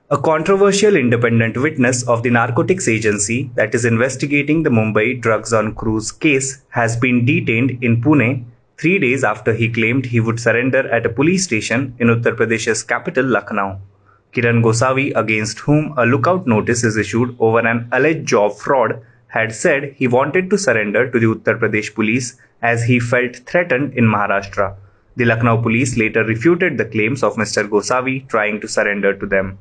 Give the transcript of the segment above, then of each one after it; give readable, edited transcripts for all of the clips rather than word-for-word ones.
A controversial independent witness of the narcotics agency that is investigating the Mumbai drugs on cruise case has been detained in Pune 3 days after he claimed he would surrender at a police station in Uttar Pradesh's capital Lucknow. Kiran Gosavi, against whom a lookout notice is issued over an alleged job fraud, had said he wanted to surrender to the Uttar Pradesh police as he felt threatened in Maharashtra. The Lucknow police later refuted the claims of Mr. Gosavi trying to surrender to them.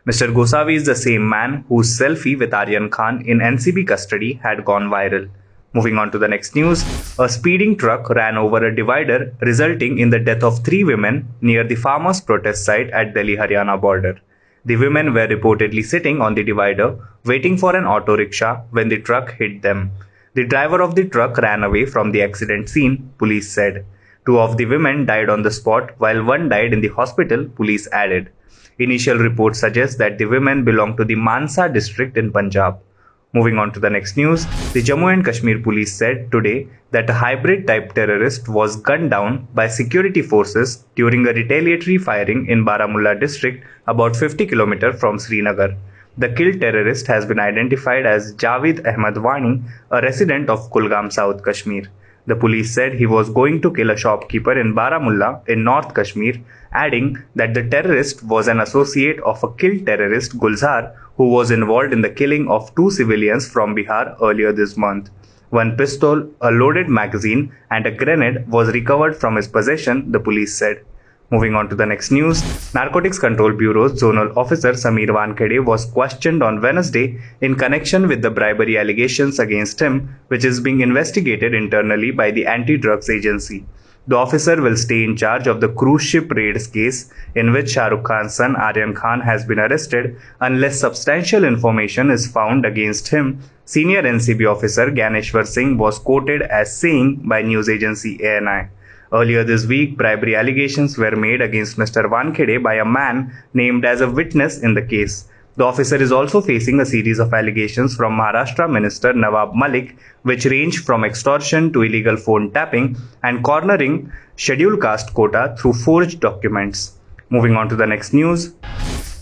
Mr. Gosavi is the same man whose selfie with Aryan in NCB custody had gone viral. Moving on to the next news, a speeding truck ran over a divider, resulting in the death of 3 women near the farmers' protest site at Delhi-Haryana border. The women were reportedly sitting on the divider, waiting for an auto rickshaw when the truck hit them. The driver of the truck ran away from the accident scene, police said. 2 of the women died on the spot, while one died in the hospital, police added. Initial reports suggest that the women belong to the Mansa district in Punjab. Moving on to the next news, the Jammu and Kashmir police said today that a hybrid-type terrorist was gunned down by security forces during a retaliatory firing in Baramulla district about 50 km from Srinagar. The killed terrorist has been identified as Javed Ahmad Wani, a resident of Kulgam, South Kashmir. The police said he was going to kill a shopkeeper in Baramulla in North Kashmir, adding that the terrorist was an associate of a killed terrorist Gulzar who was involved in the killing of 2 civilians from Bihar earlier this month. One pistol, a loaded magazine, and a grenade was recovered from his possession, the police said. Moving on to the next news, Narcotics Control Bureau's Zonal Officer Sameer Wankhede was questioned on Wednesday in connection with the bribery allegations against him, which is being investigated internally by the Anti-Drugs Agency. The officer will stay in charge of the cruise ship raids case in which Shah Rukh Khan's son Aryan has been arrested unless substantial information is found against him, senior NCB officer Gyaneshwar Singh was quoted as saying by news agency ANI. Earlier this week, bribery allegations were made against Mr. Wankhede by a man named as a witness in the case. The officer is also facing a series of allegations from Maharashtra Minister Nawab Malik, which range from extortion to illegal phone tapping and cornering scheduled caste quota through forged documents. Moving on to the next news.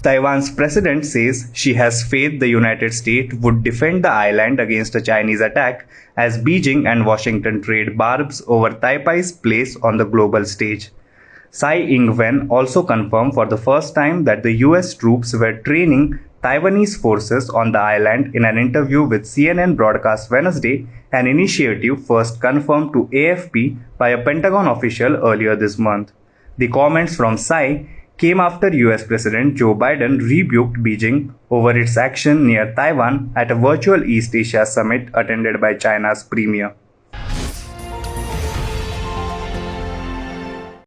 Taiwan's president says she has faith the United States would defend the island against a Chinese attack as Beijing and Washington trade barbs over Taipei's place on the global stage. Tsai Ing-wen also confirmed for the first time that the US troops were training Taiwanese forces on the island in an interview with CNN broadcast Wednesday, an initiative first confirmed to AFP by a Pentagon official earlier this month. The comments from Tsai came after US President Joe Biden rebuked Beijing over its action near Taiwan at a virtual East Asia summit attended by China's premier.